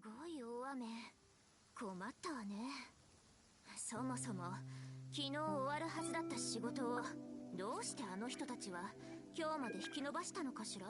ごい大雨。困ったわね。そもそも昨日終わるはずだった仕事をどうしてあの人たちは今日まで引き延ばしたのかしら。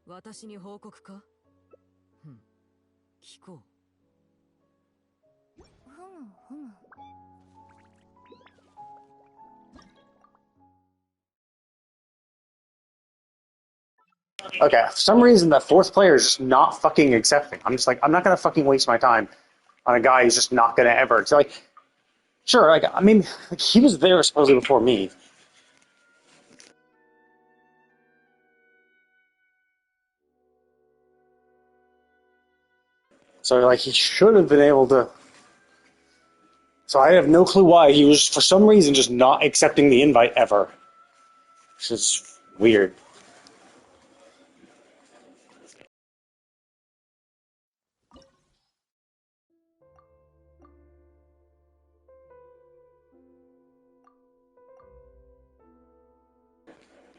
私に報告か？聞こう。ふむ。Okay, for some reason the fourth player is just not fucking accepting. I'm just like, I'm not gonna fucking waste my time on a guy who's just not gonna ever. It's like, sure, like, I mean, like, he was there supposedly before me. So, like, he should have been able to. So I have no clue why he was, for some reason, just not accepting the invite ever. Which is weird.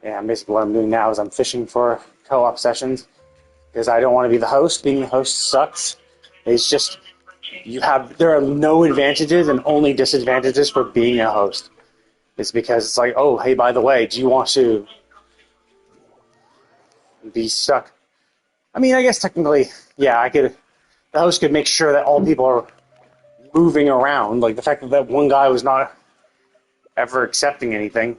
Yeah, basically what I'm doing now is I'm fishing for co-op sessions because I don't want to be the host. Being the host sucks. It's just, there are no advantages and only disadvantages for being a host. It's because it's like, oh, hey, by the way, do you want to be stuck? I mean, I guess technically, yeah, the host could make sure that all people are moving around. Like the fact that that one guy was not ever accepting anything.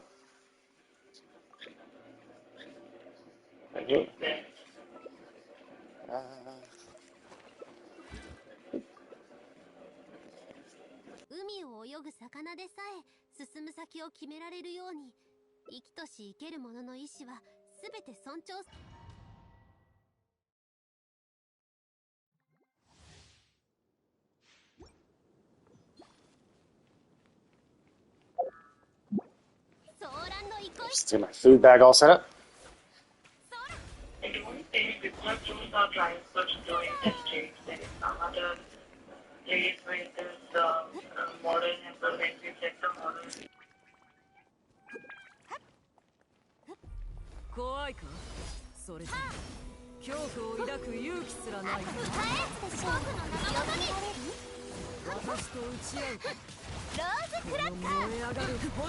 海を泳ぐ魚でさえ進む先を決められるように、生きとし生ける者の意志はすべて尊重。Just get my food bag all set up. It only pays because those are clients for doing estates. There is some other place where there's modern employment, we check the modern. 怖いか？それとも恐怖を抱く勇気すらない。私と打ち合うか？この燃え上がる炎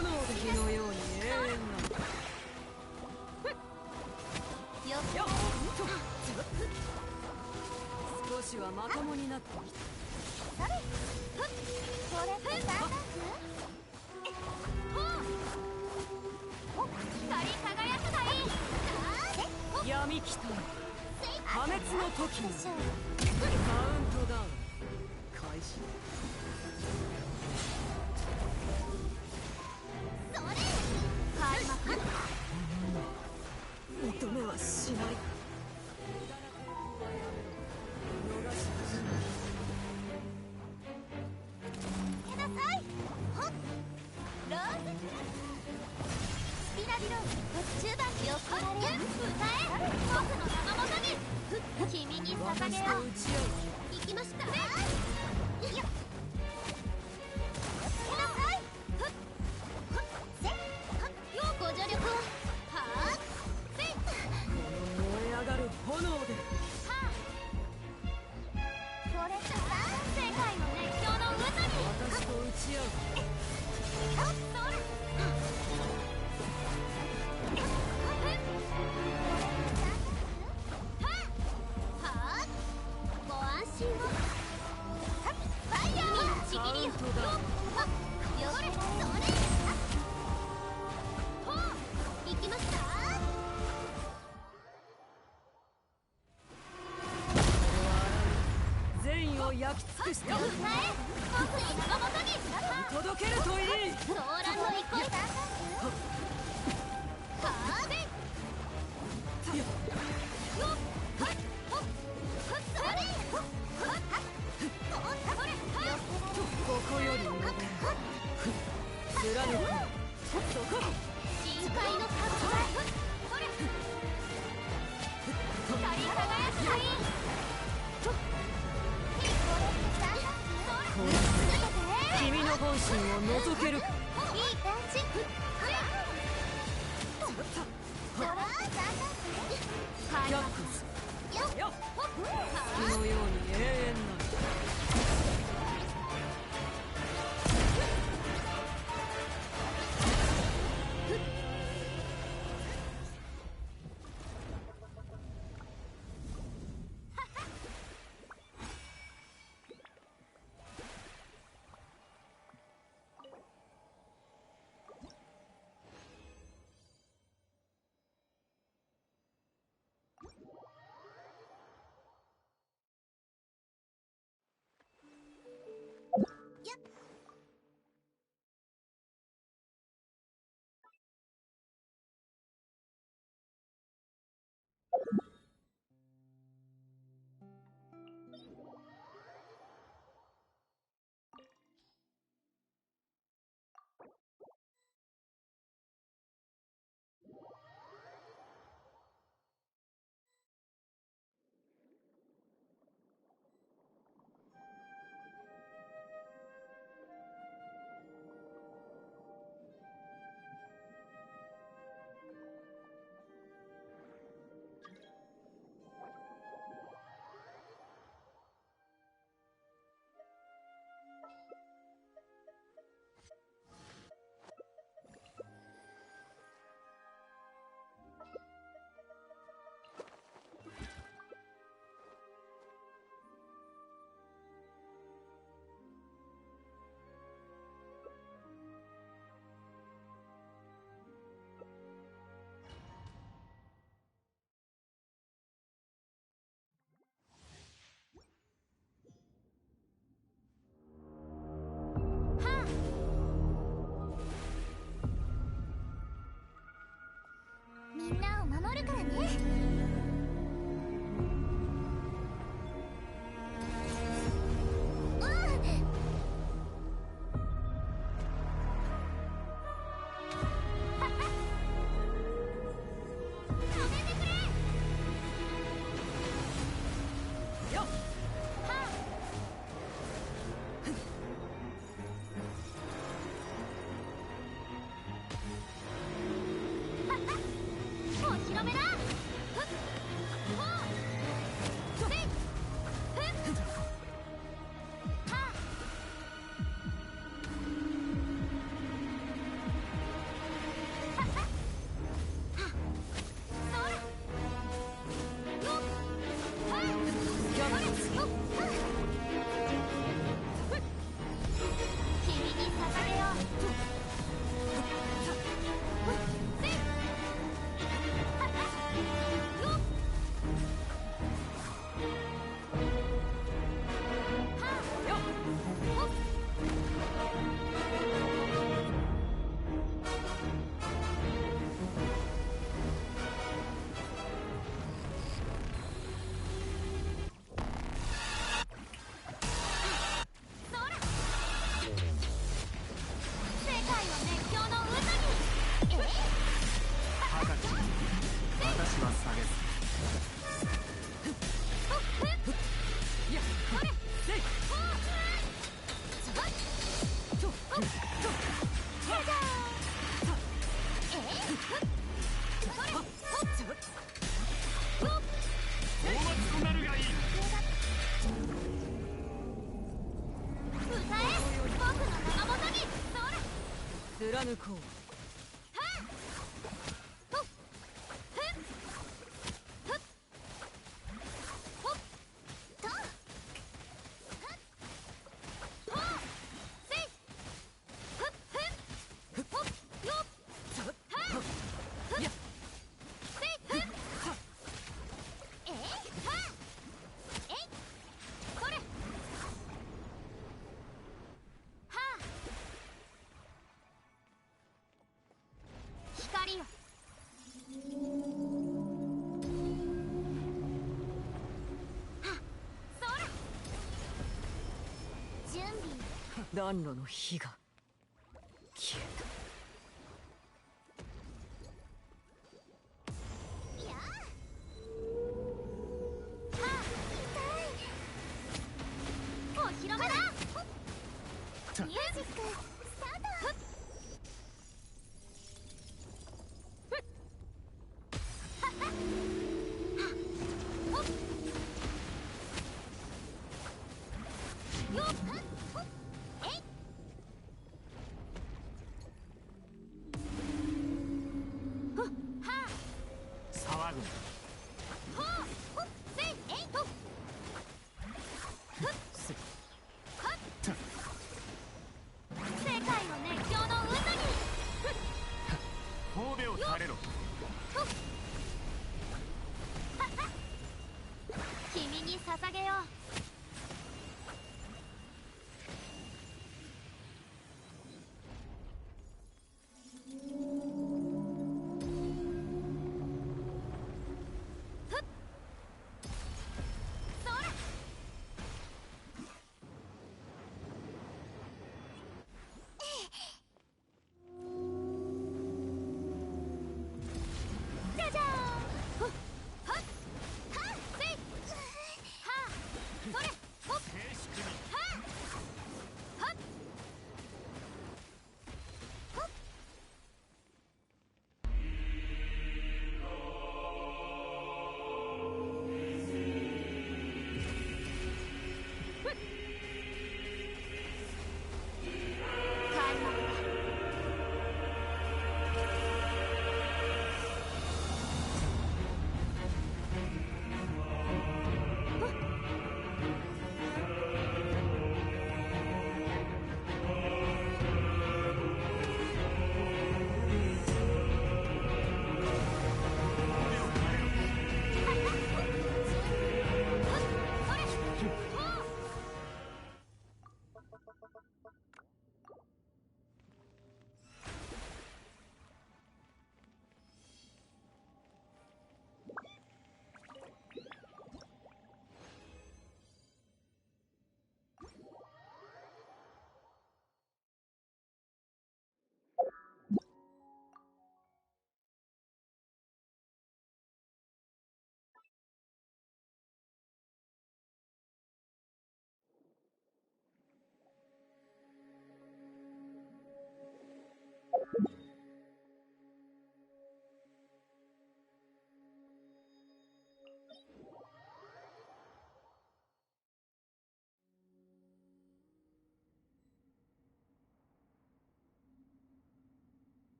のように永遠な。少しはまともになってきた。闇来た破滅の時のカウントダウン開始。認めはしない。焼き尽くしてやる。僕の元に届けるといい。ソーランの憩いだ。ここより戻る。貫く。そこ。深海の活動。光り輝くがいい。君の本心を覗けるか。いい感じ。却下する。よっ。月のように永遠なる。みんなを守るからね。貫こう。暖炉の火が消えた。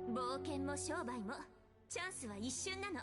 冒険も商売もチャンスは一瞬なの。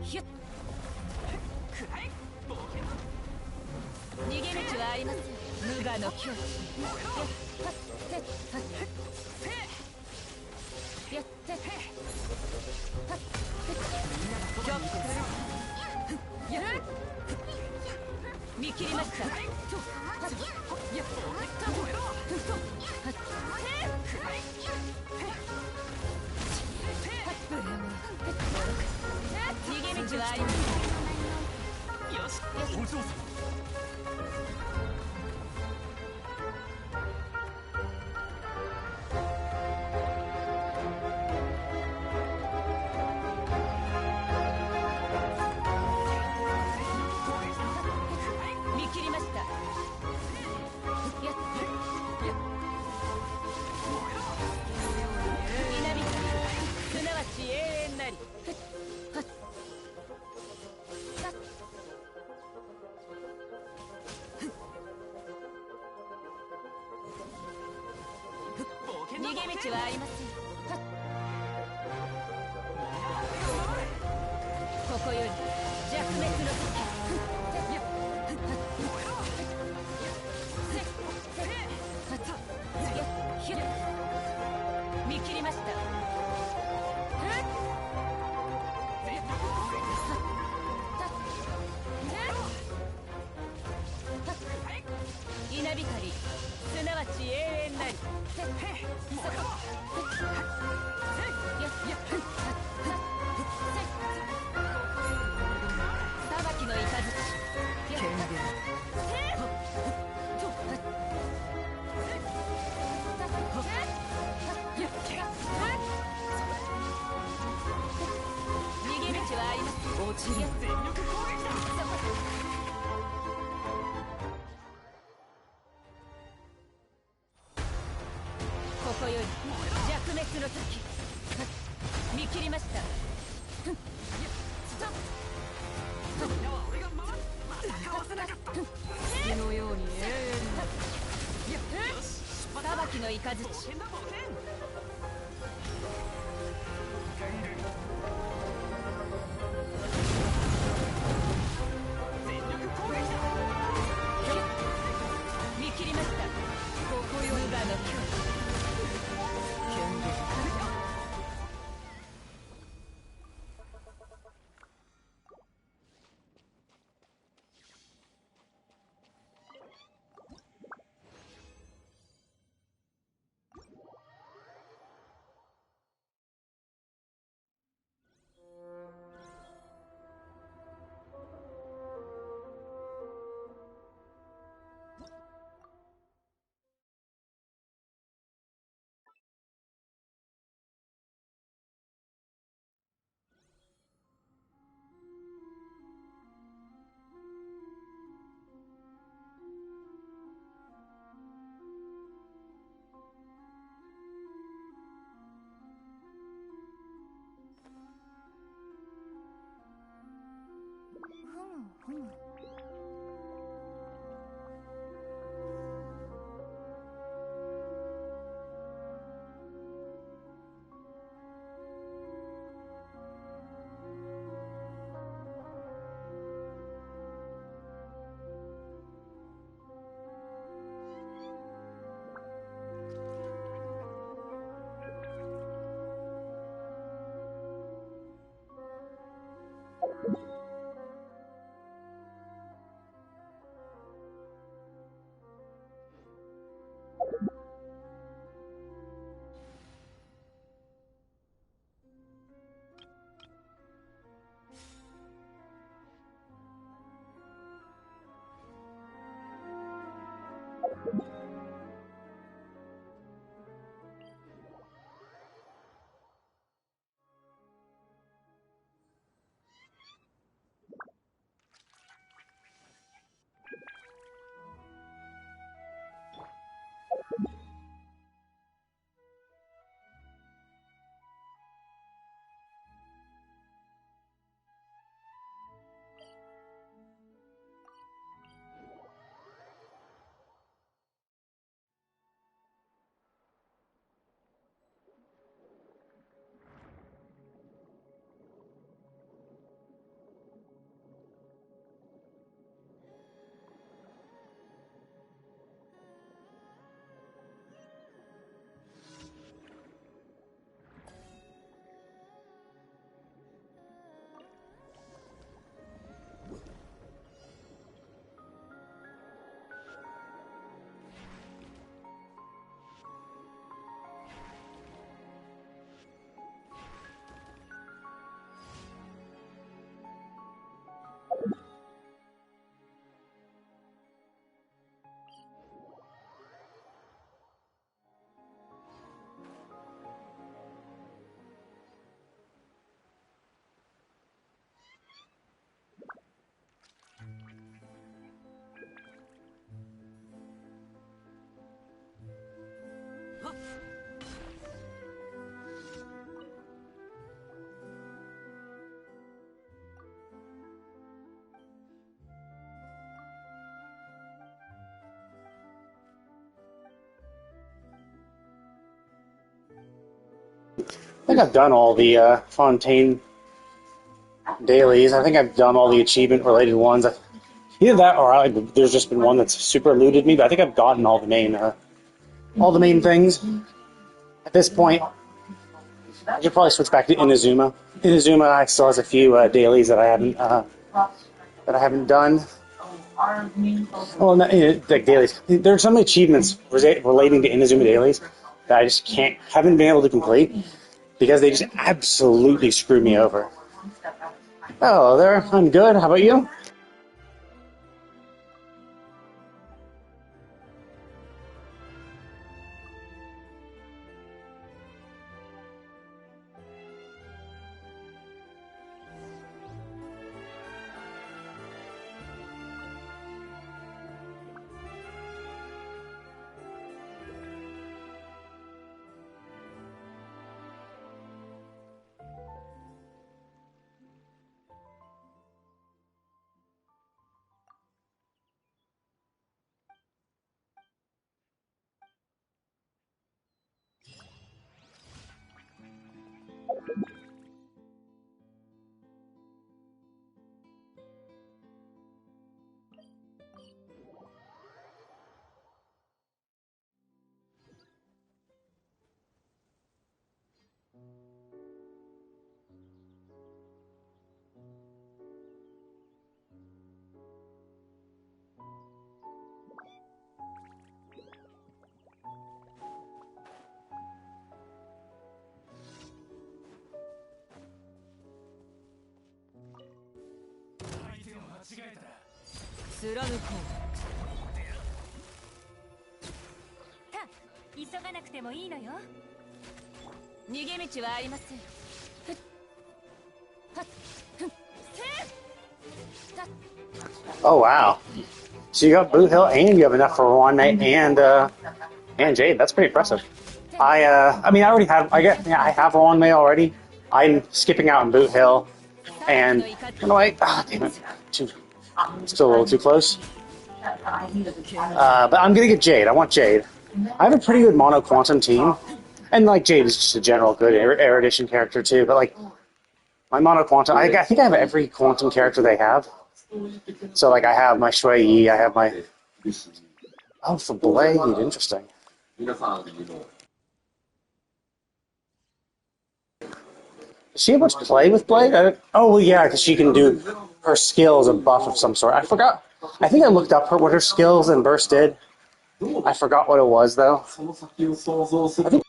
ひゅっくらえ冒険逃げ道はありません。無我の境地。見切りました。逃げ道はありません。よし、お嬢様。逃げ道はありません。ここより弱滅の時。見切りました。稲光、すなわち永遠なり。裁きの雷。権限。逃げ道はあります。落ちる。全力攻撃だ。ここより弱滅の時。見切りました。月のように永遠な。裁きの雷。見切りました。ここより無我の境地。ふむ。I think I've done all the Fontaine dailies. I think I've done all the achievement-related ones. Either that, or there's just been one that's super eluded me. But I think I've gotten all the main things. At this point, I should probably switch back to Inazuma. Inazuma, I still has a few dailies that I haven't done. Well, not, like dailies. There are some achievements relating to Inazuma dailies that I just haven't been able to complete because they just absolutely screw me over. Oh, there. I'm good. How about you? Oh wow! So you got Boot Hill, and you have enough for One Night and Jade. That's pretty impressive. I mean, I already have. I have One Night already. I'm skipping out on Boot Hill, and I'm like, damn it, still a little too close. But I'm gonna get Jade. I want Jade. I have a pretty good mono quantum team, and like Jade is just a general good erudition character too. But like my mono quantum, I think I have every quantum character they have. So like I have my Shui Yi, I have my for Blade, interesting. Does she have much play with Blade? Oh well, yeah, because she can do her skills a buff of some sort. I forgot. I think I looked up what her skills and burst did. I forgot what it was though. I think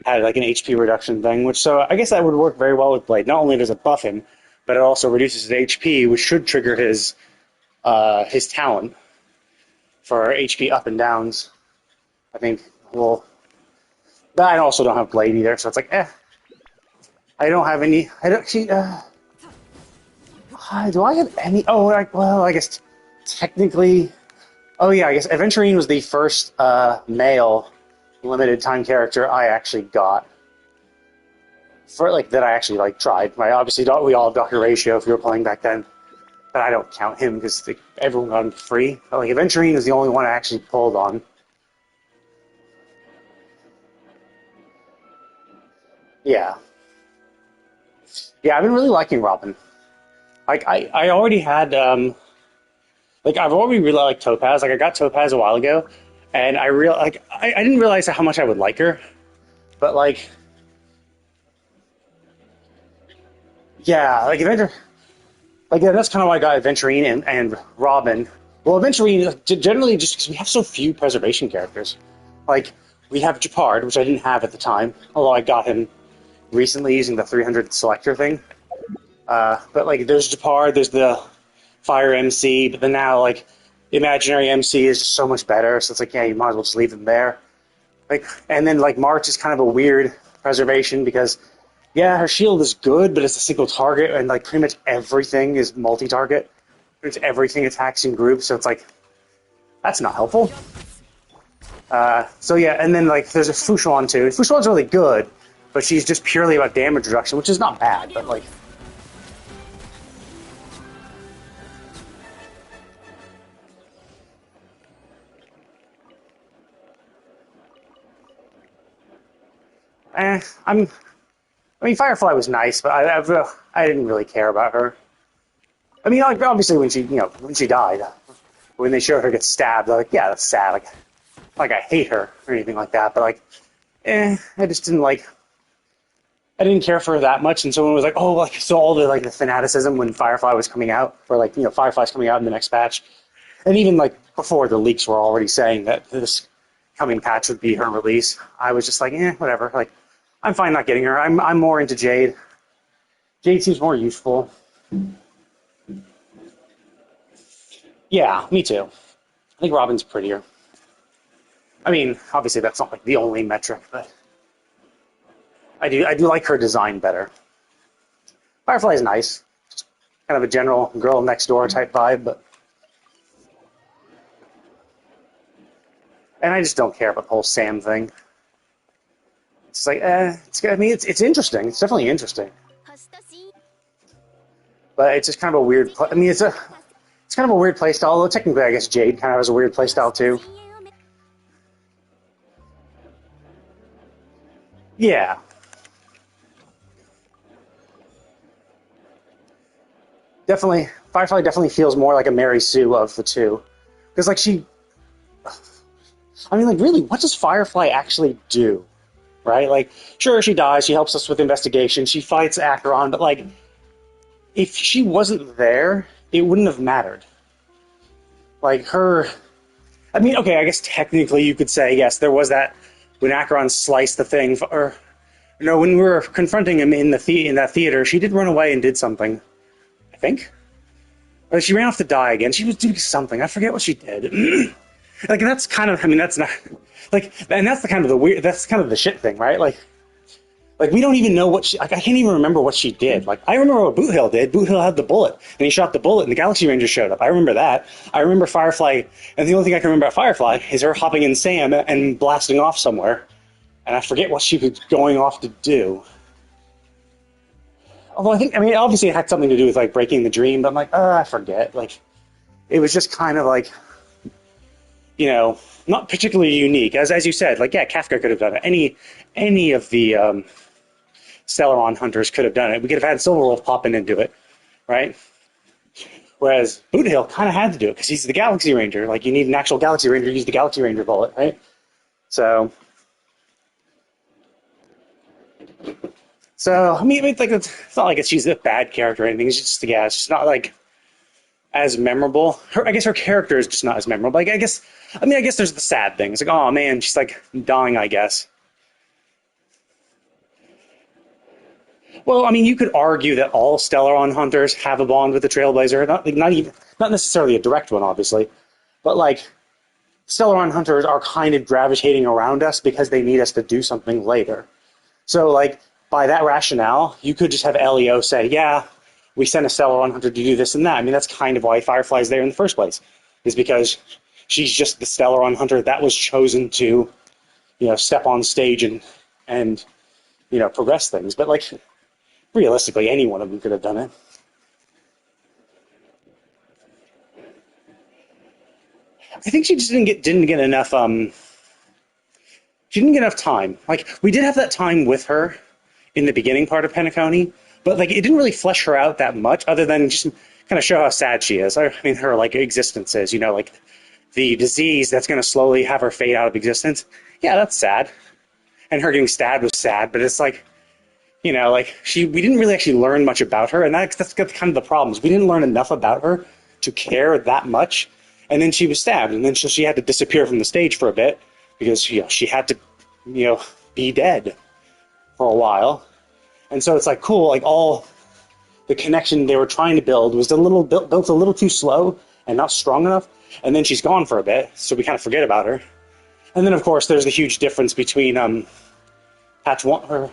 had like an HP reduction thing, which so I guess that would work very well with Blade. Not only does it buff him, but it also reduces his HP, which should trigger his talent for HP up and downs. I think. Well, but I also don't have Blade either, so it's like, I don't have any. I don't see. Do I have any? Oh, well, I guess technically. Oh yeah, I guess Aventurine was the first male limited time character I actually got. For like that, I actually like tried. Obviously, we all have Dr. Ratio if we were playing back then, but I don't count him because everyone got him free. But, like Aventurine is the only one I actually pulled on. Yeah. Yeah, I've been really liking Robin. Like I already had like I've already really liked Topaz. Like I got Topaz a while ago, and I didn't realize how much I would like her, but like yeah, like that's kind of why I got Aventurine and Robin. Well, Aventurine generally just because we have so few preservation characters. Like we have Japard, which I didn't have at the time, although I got him recently using the 300 selector thing. But like there's Japard, there's the Fire MC, but then now like Imaginary MC is just so much better, so it's like yeah, you might as well just leave them there. Like and then like March is kind of a weird preservation because yeah, her shield is good, but it's a single target, and like pretty much everything is multi-target. It's everything attacks in groups, so it's like that's not helpful. So yeah, and then like there's a Fushuan too. Fushuan's really good, but she's just purely about damage reduction, which is not bad, but like. I mean, Firefly was nice, but I didn't really care about her. I mean, like, obviously when she died, when they showed her get stabbed, like, yeah, that's sad. Like I hate her or anything like that, but like, I just didn't like. I didn't care for her that much, and someone was like, "Oh, like so all the like the fanaticism when Firefly was coming out, or like Firefly's coming out in the next patch, and even like before the leaks were already saying that this coming patch would be her release." I was just like, whatever. Like, I'm fine not getting her. I'm more into Jade. Jade seems more useful. Yeah, me too. I think Robin's prettier. I mean, obviously that's not like the only metric, but I do like her design better. Firefly is nice, just kind of a general girl next door type vibe, but and I just don't care about the whole Sam thing. It's like, I mean, it's interesting. It's definitely interesting, but it's just kind of a weird. I mean, it's kind of a weird playstyle. Although technically, I guess Jade kind of has a weird playstyle too. Yeah. Definitely, Firefly definitely feels more like a Mary Sue of the two. Because, like, I mean, like, really, what does Firefly actually do? Right? Like, sure, she dies, she helps us with investigation, she fights Acheron, but, like, if she wasn't there, it wouldn't have mattered. Like, I mean, okay, I guess technically you could say, yes, there was that when Acheron sliced the thing, or, no, when we were confronting him in that theater, she did run away and did something. I think. Or she ran off to die again. She was doing something. I forget what she did. Like, that's kind of, I mean, that's not, like, and that's the kind of the weird, that's kind of the shit thing, right? Like we don't even know what she, like, I can't even remember what she did. Like, I remember what Boot Hill did. Boot Hill had the bullet, and he shot the bullet, and the Galaxy Rangers showed up. I remember that. I remember Firefly, and the only thing I can remember about Firefly is her hopping in Sam and blasting off somewhere. And I forget what she was going off to do. Although I mean, obviously it had something to do with, like, breaking the dream, but I'm like, I forget. Like, it was just kind of like, not particularly unique. As you said, like, yeah, Kafka could have done it. Any of the Stellaron hunters could have done it. We could have had Silverwolf pop in and do it, right? Whereas Boot Hill kind of had to do it because he's the Galaxy Ranger. Like, you need an actual Galaxy Ranger to use the Galaxy Ranger bullet, right? So, I mean, like, it's not like she's a bad character or anything. It's just, yeah, it's just not, like, as memorable. I guess her character is just not as memorable. Like, I guess there's the sad thing. It's like, oh, man, she's, like, dying, I guess. Well, I mean, you could argue that all Stellaron hunters have a bond with the Trailblazer. Not necessarily a direct one, obviously. But, like, Stellaron hunters are kind of gravitating around us because they need us to do something later. So, like, by that rationale, you could just have Elio say, yeah, we sent a Stellaron hunter to do this and that. I mean, that's kind of why Firefly's there in the first place, is because she's just the Stellaron hunter that was chosen to, step on stage and progress things. But, like, realistically, any one of them could have done it. I think she just didn't get enough, she didn't get enough time. Like, we did have that time with her in the beginning part of Penacony, but, like, it didn't really flesh her out that much other than just kind of show how sad she is. I mean, her, like, existence is, like, the disease that's going to slowly have her fade out of existence. Yeah, that's sad. And her getting stabbed was sad, but it's like, like, we didn't really actually learn much about her, and that's kind of the problems. We didn't learn enough about her to care that much, and then she was stabbed, and then she had to disappear from the stage for a bit, because, she had to, be dead for a while. And so it's like, cool, like, all the connection they were trying to build was built a little too slow and not strong enough, and then she's gone for a bit, so we kind of forget about her. And then, of course, there's the huge difference between patch 1,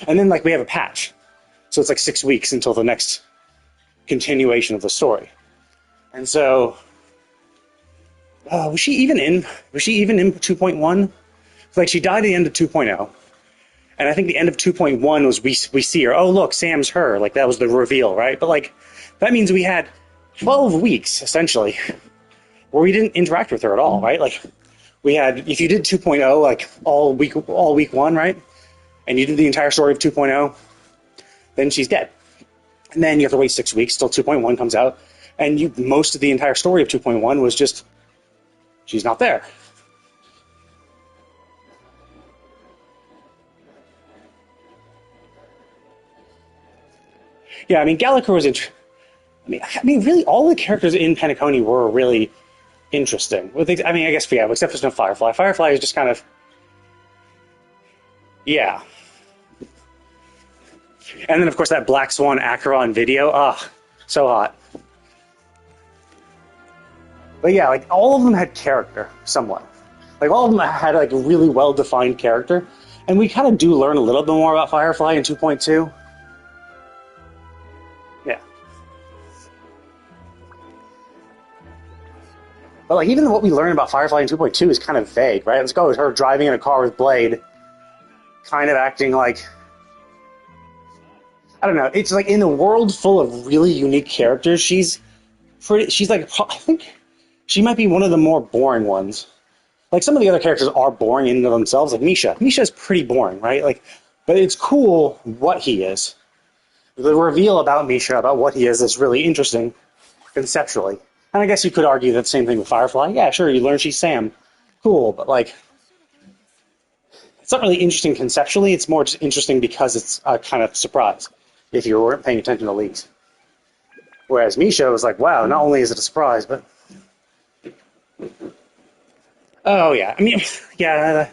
and then, like, we have a patch. So it's like 6 weeks until the next continuation of the story. And so, was she even in 2.1? Like, she died at the end of 2.0. And I think the end of 2.1 was we see her. Oh, look, Sam's her. Like, that was the reveal, right? But, like, that means we had 12 weeks, essentially, where we didn't interact with her at all, right? Like, we had, if you did 2.0, like, all week 1, right? and you do the entire story of 2.0, then she's dead. And then you have to wait 6 weeks till 2.1 comes out, and most of the entire story of 2.1 was just, she's not there. Yeah, I mean, Gallagher was I mean, really, all the characters in Penacony were really interesting. I guess, yeah, except for Firefly. Firefly is just kind of, yeah. And then, of course, that Black Swan Acheron video. So hot. But yeah, like, all of them had character, somewhat. Like, all of them had, like, a really well-defined character. And we kind of do learn a little bit more about Firefly in 2.2. Yeah. But, like, even what we learn about Firefly in 2.2 is kind of vague, right? Let's go with her driving in a car with Blade, kind of acting like... I don't know. It's like, in a world full of really unique characters, she's like, I think she might be one of the more boring ones. Like, some of the other characters are boring in and of themselves, like Misha. Misha's pretty boring, right? Like, but it's cool what he is. The reveal about Misha, about what he is really interesting, conceptually. And I guess you could argue that same thing with Firefly. Yeah, sure, you learn she's Sam. Cool, but, like, it's not really interesting conceptually, it's more just interesting because it's a kind of surprise, if you weren't paying attention to leaks. Whereas Misha was like, wow, not only is it a surprise, but... Oh, yeah. I mean, yeah.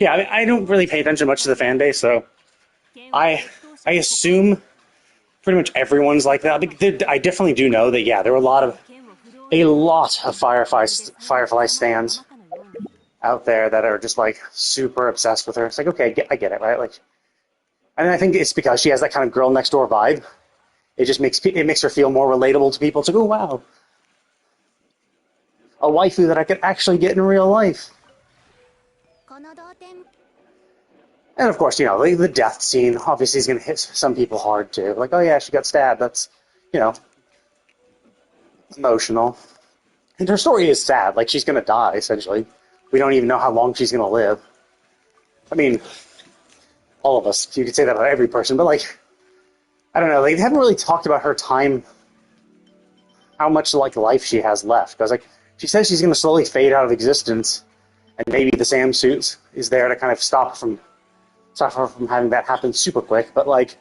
Yeah, I mean, I don't really pay attention much to the fan base, so I assume pretty much everyone's like that. I definitely do know that, yeah, there were a lot of Firefly stands out there that are just, like, super obsessed with her. It's like, okay, I get it, right? Like, and I think it's because she has that kind of girl next door vibe. It just makes her feel more relatable to people. It's like, oh, wow. A waifu that I could actually get in real life. And of course, you know, the death scene obviously is going to hit some people hard too. Like, oh yeah, she got stabbed. That's, you know, emotional. And her story is sad. Like, she's going to die, essentially. We don't even know how long she's going to live. I mean, all of us. You could say that about every person. But, like, I don't know. They haven't really talked about her time, how much, like, life she has left. Because, like, she says she's going to slowly fade out of existence, and maybe the Sam suit is there to kind of stop her from having that happen super quick. But like,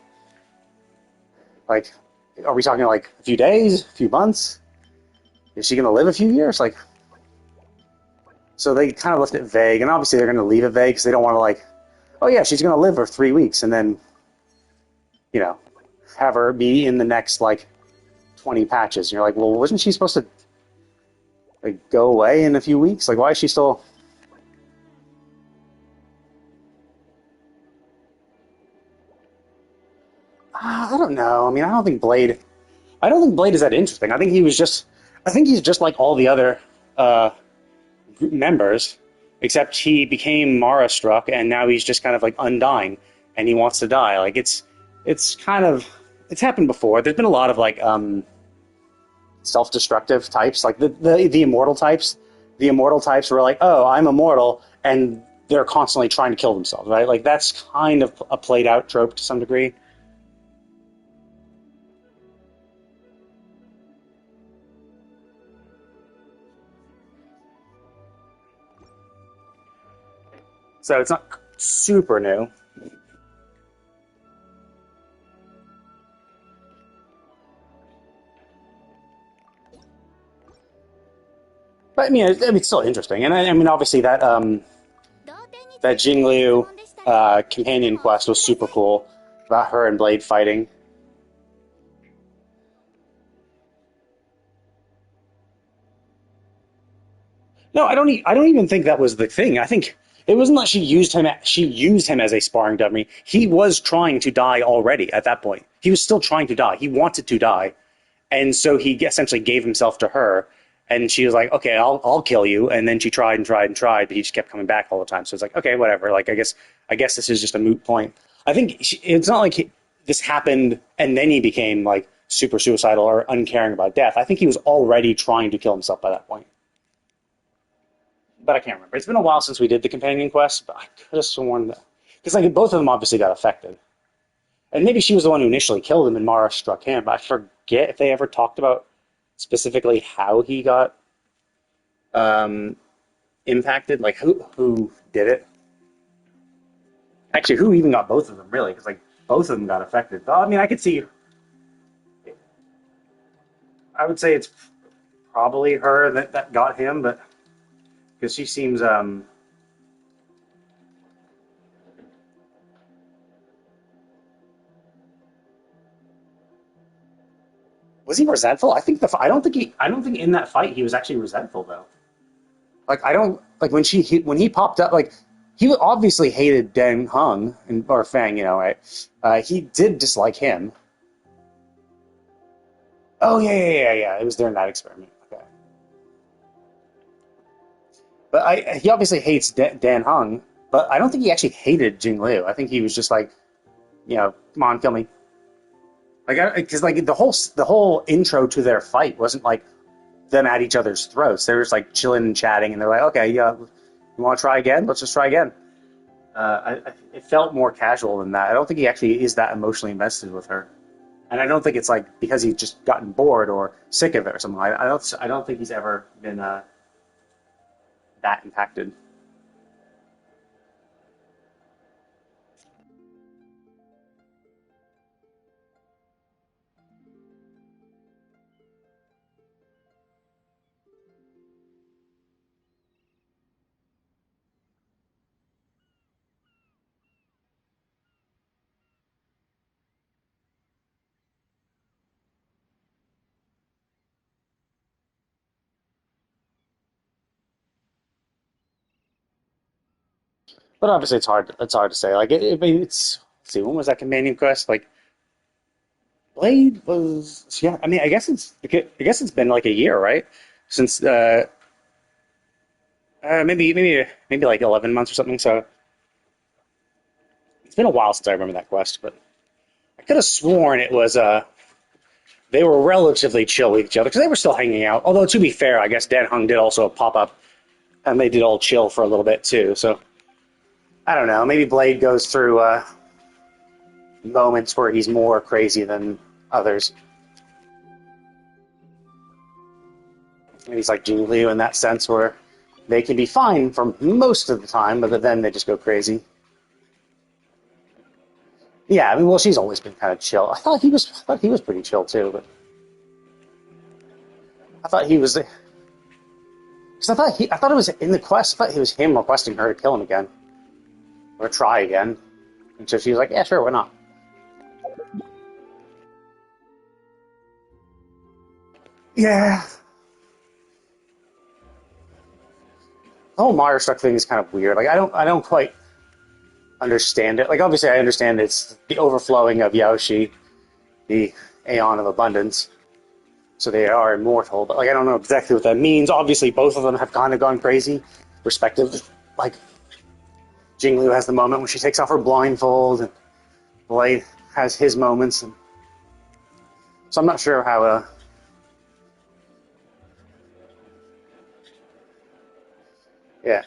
are we talking like a few days, a few months? Is she going to live a few years? Like, so they kind of left it vague, and obviously they're going to leave it vague because they don't want to like, oh yeah, she's going to live for 3 weeks, and then, you know, have her be in the next like 20 patches. And you're like, well, wasn't she supposed to like go away in a few weeks? Like, why is she still? I don't know. I mean, I don't think Blade is that interesting. I think he's just like all the other group members, except he became Mara struck, and now he's just kind of like undying, and he wants to die. Like, it's happened before. There's been a lot of like self-destructive types, like the immortal types. The immortal types were like, oh, I'm immortal, and they're constantly trying to kill themselves, right? Like, that's kind of a played out trope to some degree. So it's not super new. But I mean, it's still interesting. And I mean, obviously that Jingliu companion quest was super cool about her and Blade fighting. No, I don't even think that was the thing. I think it wasn't that she used him as a sparring dummy. He was trying to die already at that point. He was still trying to die. He wanted to die. And so he essentially gave himself to her, and she was like, okay, I'll kill you. And then she tried and tried and tried, but he just kept coming back all the time. So it's like, okay, whatever. Like, I guess this is just a moot point. I think it's not like this happened and then he became like super suicidal or uncaring about death. I think he was already trying to kill himself by that point. But I can't remember. It's been a while since we did the companion quest, but I could have sworn that Because like both of them obviously got affected. And maybe she was the one who initially killed him and Mara struck him. But I forget if they ever talked about specifically how he got impacted. Like who did it. Actually, who even got both of them, really? Because like both of them got affected. But, I mean, I could see... I would say it's probably her that got him, but... Because she seems... Was he resentful? I don't think in that fight he was actually resentful though. Like I don't like when when he popped up, like he obviously hated Dan Hung or Fang, right? He did dislike him. Oh yeah. It was during that experiment. Okay. But he obviously hates Dan Hung, but I don't think he actually hated Jing Liu. I think he was just like, come on, kill me. Like, because like the whole intro to their fight wasn't like them at each other's throats. They were just like chilling and chatting, and they're like, okay, yeah, you want to try again? Let's just try again. It felt more casual than that. I don't think he actually is that emotionally invested with her, and I don't think it's like because he's just gotten bored or sick of it or something. I don't think he's ever been that impacted. But obviously, it's hard. It's hard to say. Like, it's. Let's see, when was that companion quest? Like, Blade was. Yeah, I mean, I guess it's been like a year, right? Since maybe like 11 months or something. So it's been a while since I remember that quest. But I could have sworn it was they were relatively chill with each other because they were still hanging out. Although to be fair, I guess Dan Hung did also pop up, and they did all chill for a little bit too. So I don't know. Maybe Blade goes through moments where he's more crazy than others. Maybe he's like Jing Liu in that sense, where they can be fine for most of the time, but then they just go crazy. Yeah, I mean, well, she's always been kind of chill. I thought he was pretty chill too, but I thought he was. Because I thought it was in the quest. I thought it was him requesting her to kill him again, or try again. And so she was like, "Yeah, sure, why not?" Yeah. The whole Mara struck thing is kind of weird. Like I don't quite understand it. Like obviously I understand it's the overflowing of Yaoshi, the Aeon of Abundance. So they are immortal, but like I don't know exactly what that means. Obviously both of them have kind of gone crazy, respective. Like Jing Liu has the moment when she takes off her blindfold, and Blade has his moments. And so I'm not sure how yeah.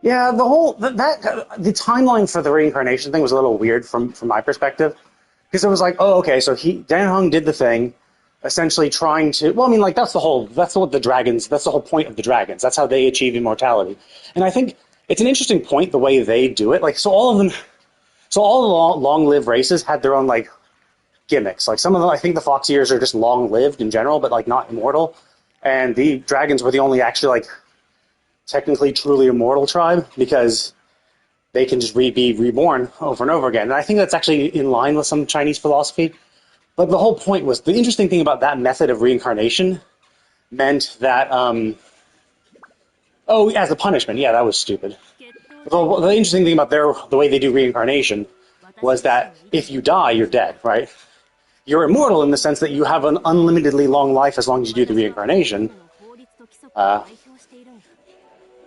Yeah, the timeline for the reincarnation thing was a little weird from my perspective because it was like, oh, okay, so Dan Hung did the thing, essentially trying to. Well, I mean, like that's what the dragons. That's the whole point of the dragons. That's how they achieve immortality. And I think it's an interesting point the way they do it. Like, so all of them, so all the long-lived races had their own like gimmicks. Like some of them, I think the Foxeers are just long-lived in general, but like not immortal. And the dragons were the only actually like technically truly immortal tribe because they can just be reborn over and over again. And I think that's actually in line with some Chinese philosophy. But the whole point was the interesting thing about that method of reincarnation meant that, as a punishment, yeah, that was stupid. The interesting thing about the way they do reincarnation was that if you die, you're dead, right? You're immortal in the sense that you have an unlimitedly long life as long as you do the reincarnation.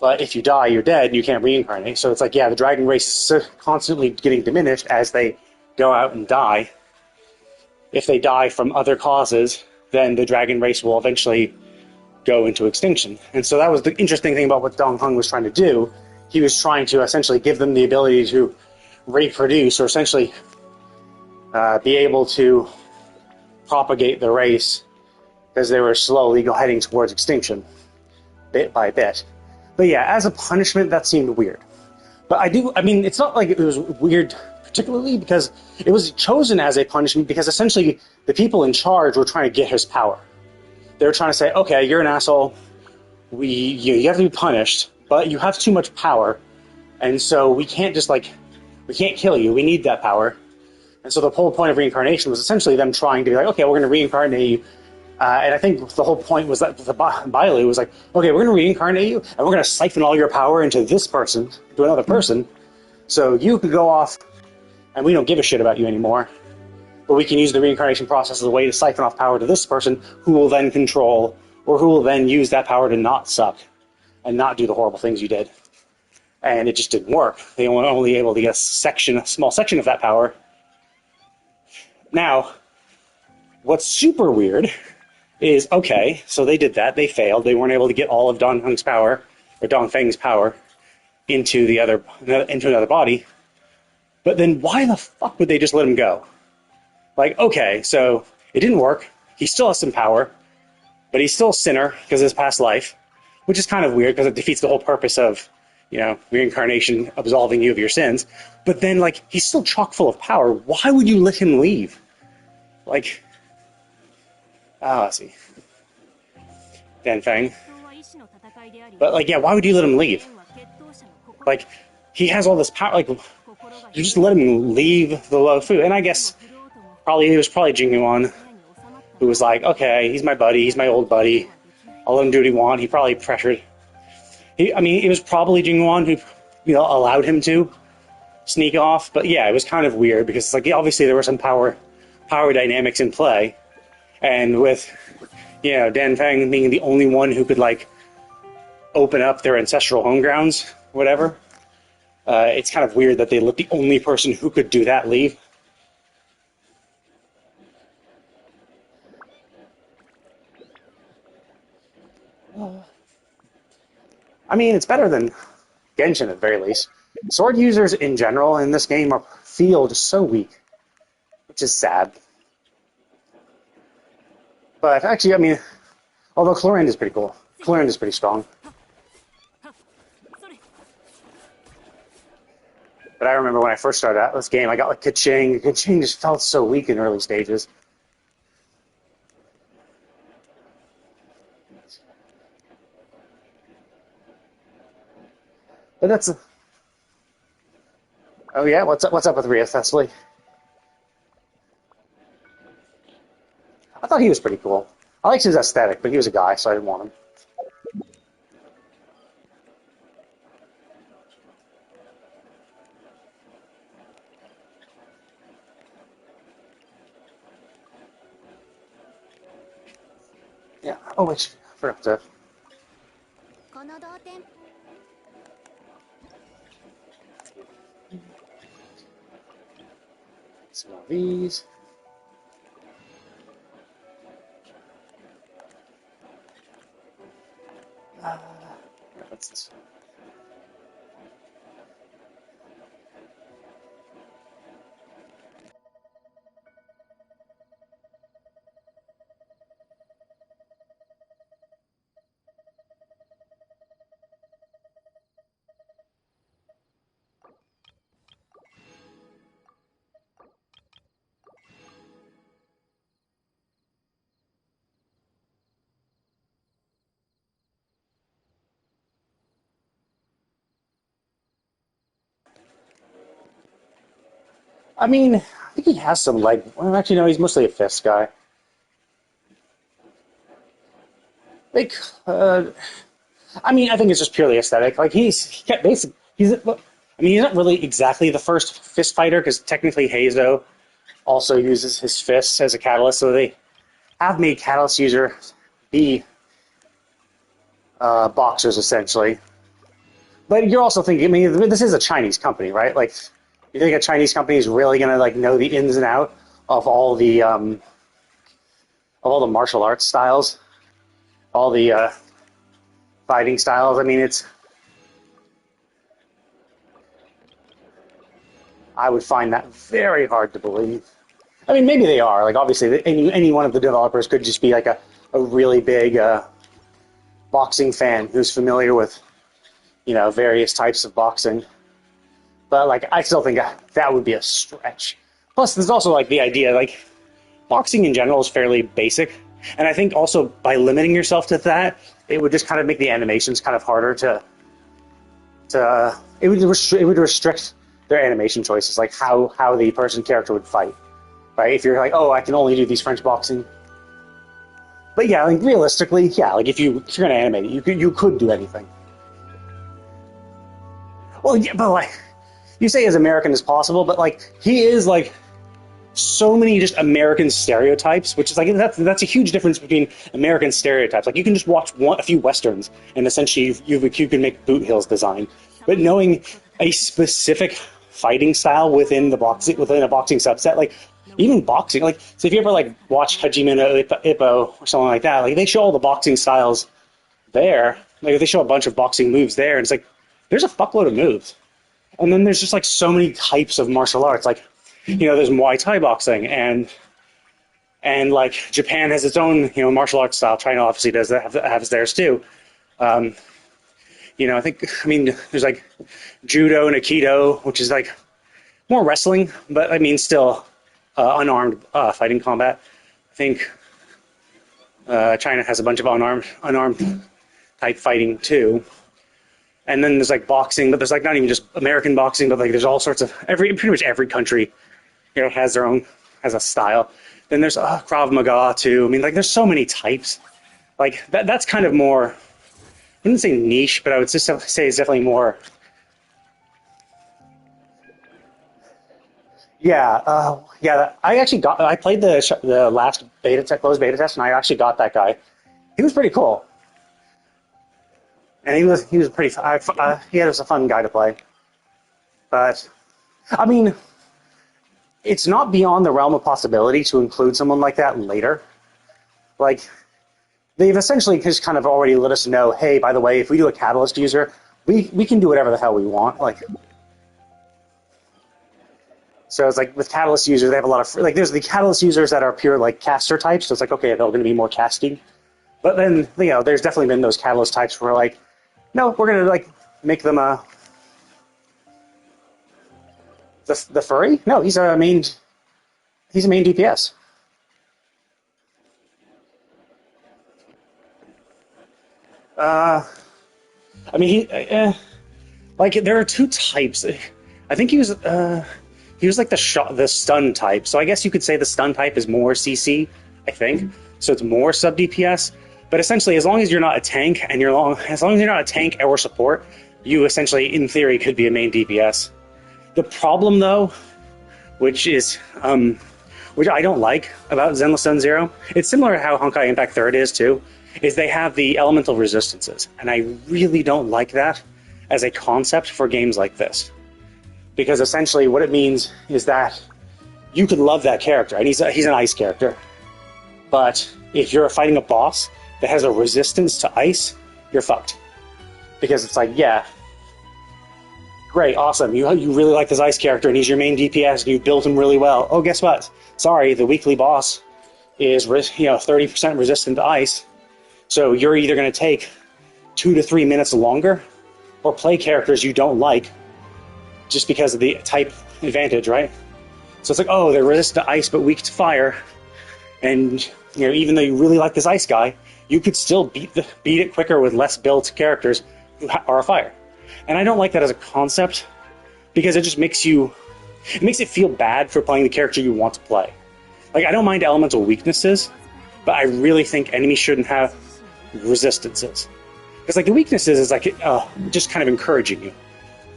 But if you die, you're dead, and you can't reincarnate. So it's like, yeah, the dragon race is constantly getting diminished as they go out and die. If they die from other causes, then the dragon race will eventually go into extinction. And so that was the interesting thing about what Dong Heng was trying to do. He was trying to essentially give them the ability to reproduce, or essentially be able to propagate the race, because they were slowly heading towards extinction, bit by bit. But yeah, as a punishment, that seemed weird. But I mean, it's not like it was weird particularly, because it was chosen as a punishment because essentially the people in charge were trying to get his power. They were trying to say, okay, you're an asshole, you have to be punished, but you have too much power, and so we can't kill you, we need that power. And so the whole point of reincarnation was essentially them trying to be like, okay, we're going to reincarnate you. And I think the whole point was that the Bailu was like, okay, we're going to reincarnate you, and we're going to siphon all your power into this person, to another person, so you could go off, and we don't give a shit about you anymore. But we can use the reincarnation process as a way to siphon off power to this person, who will then control, or who will then use that power to not suck, and not do the horrible things you did. And it just didn't work. They were only able to get a small section of that power. Now, what's super weird is, okay, so they did that, they failed, they weren't able to get all of Dong Heng's power, or Dong Feng's power, into another body, but then why the fuck would they just let him go? Like, okay, so it didn't work, he still has some power, but he's still a sinner because of his past life, which is kind of weird because it defeats the whole purpose of, reincarnation absolving you of your sins. But then, like, he's still chock full of power. Why would you let him leave? Like, let's see. Dan Feng. But, like, yeah, why would you let him leave? Like, he has all this power. Like, you just let him leave the Lo Fu. And I guess it was probably Jing Yuan who was like, okay, he's my buddy, he's my old buddy, I'll let him do what he wants. He probably pressured. It was probably Jing Yuan who, allowed him to sneak off. But yeah, it was kind of weird because it's like, obviously there were some power dynamics in play. And with, Dan Feng being the only one who could, like, open up their ancestral home grounds, whatever, it's kind of weird that they let the only person who could do that leave. I mean, it's better than Genshin at the very least. Sword users in general in this game feel just so weak, which is sad. But actually, I mean, although Chlorine is pretty cool. Chlorine is pretty strong. But I remember when I first started out this game, I got like Kaching. Kaching just felt so weak in early stages. But that's oh yeah, what's up with Rhea Thessaly? I thought he was pretty cool. I liked his aesthetic, but he was a guy, so I didn't want him. Yeah. Oh wait, I forgot to. Some of these. What's this? I mean, I think he has some leg. Well, actually, no, he's mostly a fist guy. Like, I mean, I think it's just purely aesthetic. Like, he's not really exactly the first fist fighter, because technically Heizo also uses his fists as a catalyst, so they have made catalyst users be boxers, essentially. But you're also thinking, I mean, this is a Chinese company, right? Like, you think a Chinese company is really going to like know the ins and out of all the martial arts styles, all the fighting styles? I mean, I would find that very hard to believe. I mean, maybe they are. Like, obviously, any one of the developers could just be like a really big boxing fan who's familiar with, various types of boxing. But, like, I still think that would be a stretch. Plus, there's also, like, the idea, like, boxing in general is fairly basic. And I think also by limiting yourself to that, it would just kind of make the animations kind of harder it would restrict their animation choices, like how the character would fight. Right? If you're like, oh, I can only do these French boxing. But yeah, like, realistically, yeah, like, if you're going to animate it, you could do anything. Well, yeah, but, like, you say as American as possible, but, like, he is, like, so many just American stereotypes, which is, like, that's a huge difference between American stereotypes. Like, you can just watch a few Westerns, and essentially you can make Boot Hill's design. But knowing a specific fighting style within a boxing subset, like, even boxing, like, so if you ever, like, watch Hajime no Ippo or something like that, like, they show all the boxing styles there. Like, they show a bunch of boxing moves there, and it's like, there's a fuckload of moves. And then there's just, like, so many types of martial arts. Like, there's Muay Thai boxing, and like, Japan has its own, martial arts style. China obviously has theirs too. I mean, there's, like, Judo and Aikido, which is, like, more wrestling, but, I mean, still unarmed fighting combat. I think China has a bunch of unarmed type fighting too. And then there's, like, boxing, but there's, like, not even just American boxing, but, like, there's all sorts of pretty much every country, has a style. Then there's Krav Maga too. I mean, like, there's so many types. Like, that's kind of more, I wouldn't say niche, but I would just say it's definitely more. Yeah, I played the last closed beta test, and I actually got that guy. He was pretty cool. And he was pretty. He was a fun guy to play. But, I mean, it's not beyond the realm of possibility to include someone like that later. Like, they've essentially just kind of already let us know, hey, by the way, if we do a Catalyst user, we can do whatever the hell we want. Like, so it's like with Catalyst users, they have a lot of, like, there's the Catalyst users that are pure, like, caster types. So it's like, okay, they're going to be more casting. But then, there's definitely been those Catalyst types where, like, no, we're going to, like, make them the furry? No, he's a main DPS. I mean, like, there are two types. I think he was like the stun type. So I guess you could say the stun type is more CC, I think. So it's more sub DPS. But essentially, as long as you're not a tank as long as you're not a tank or support, you essentially, in theory, could be a main DPS. The problem, though, which I don't like about Zenless Zone Zero, it's similar to how Honkai Impact 3rd is too, is they have the elemental resistances, and I really don't like that as a concept for games like this. Because essentially what it means is that you could love that character, and he's an ice character, but if you're fighting a boss that has a resistance to ice, you're fucked. Because it's like, yeah, great, awesome, you really like this ice character, and he's your main DPS, and you built him really well. Oh, guess what? Sorry, the weekly boss is 30% resistant to ice, so you're either going to take 2 to 3 minutes longer, or play characters you don't like, just because of the type advantage, right? So it's like, oh, they're resistant to ice but weak to fire, and even though you really like this ice guy, you could still beat it quicker with less built characters who are a fire. And I don't like that as a concept, because it just makes it feel bad for playing the character you want to play. Like, I don't mind elemental weaknesses, but I really think enemies shouldn't have resistances. Because, like, the weaknesses is like just kind of encouraging you.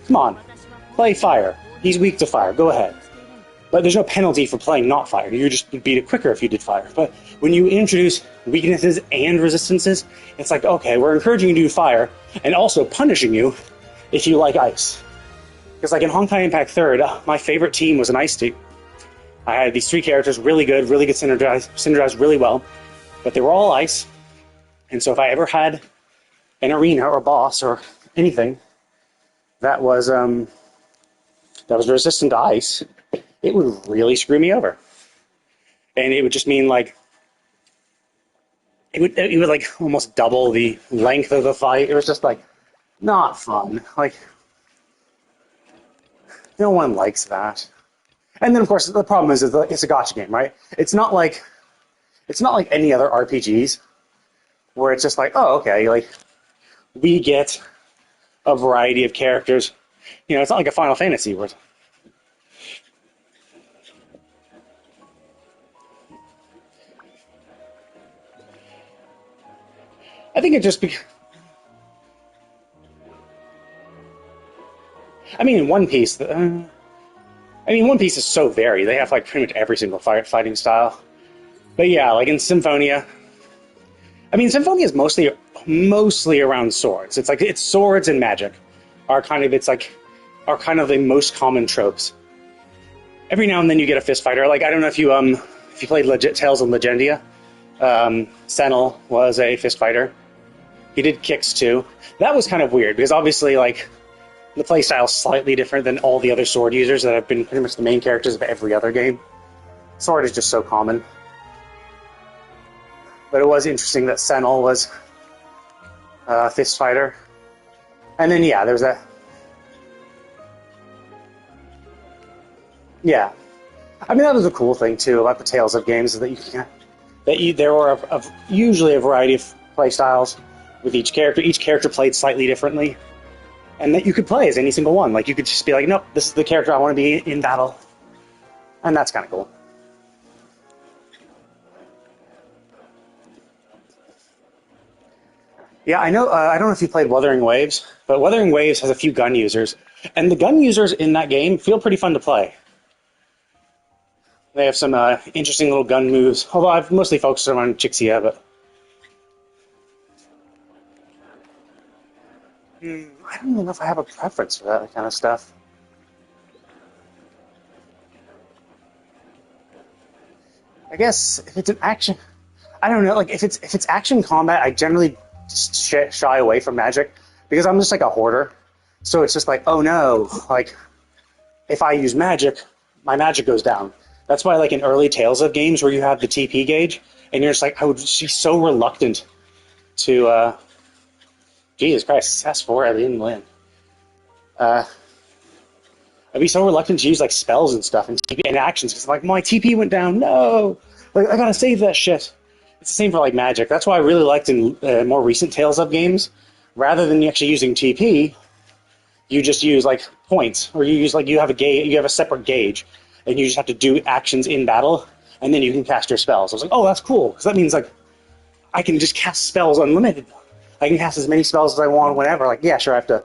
Come on, play fire. He's weak to fire. Go ahead. But there's no penalty for playing not fire. You just beat it quicker if you did fire. But when you introduce weaknesses and resistances, it's like, okay, we're encouraging you to do fire, and also punishing you if you like ice. Because like in Honkai Impact 3rd, my favorite team was an ice team. I had these 3 characters, really good synergized really well, but they were all ice. And so if I ever had an arena or boss or anything that was resistant to ice, it would really screw me over. And it would just mean like it would like almost double the length of the fight. It was just like not fun. Like no one likes that. And then of course the problem is it's a gacha game, right? It's not like any other RPGs where it's just like, oh, okay, like we get a variety of characters. You know, it's not like a Final Fantasy where I think it just I mean, One Piece. One Piece is so varied. They have like pretty much every single fighting style. But yeah, like in Symphonia. I mean, Symphonia is mostly around swords. It's swords and magic are kind of the most common tropes. Every now and then you get a fist fighter. Like I don't know if you played Tales of Legendia. Senel was a fist fighter. He did kicks too. That was kind of weird because obviously like the playstyle is slightly different than all the other sword users that have been pretty much the main characters of every other game. Sword is just so common. But it was interesting that Senel was a fist fighter. And then yeah, there was that. Yeah. I mean that was a cool thing too about the Tales of games is that there were usually a variety of playstyles with each character. Each character played slightly differently. And that you could play as any single one. Like, you could just be like, nope, this is the character I want to be in battle. And that's kind of cool. Yeah, I know, I don't know if you played Wuthering Waves, but Wuthering Waves has a few gun users. And the gun users in that game feel pretty fun to play. They have some interesting little gun moves. Although I've mostly focused on Chixia, but... I don't even know if I have a preference for that kind of stuff. I guess if it's an action... I don't know, like, if it's action combat, I generally just shy away from magic, because I'm just like a hoarder. So it's just like, oh no, like, if I use magic, my magic goes down. That's why, like, in early Tales of games where you have the TP gauge, and you're just like, I would be so reluctant to, Jesus Christ, S4, I didn't win. I'd be so reluctant to use, like, spells and stuff and TP and actions, because, like, my TP went down, no! Like, I gotta save that shit. It's the same for, like, magic. That's why I really liked in more recent Tales of games, rather than actually using TP, you just use, like, points, or you use, like, you have a separate gauge, and you just have to do actions in battle, and then you can cast your spells. I was like, oh, that's cool, because that means, like, I can just cast spells unlimited. I can cast as many spells as I want whenever. Like, yeah, sure, I have to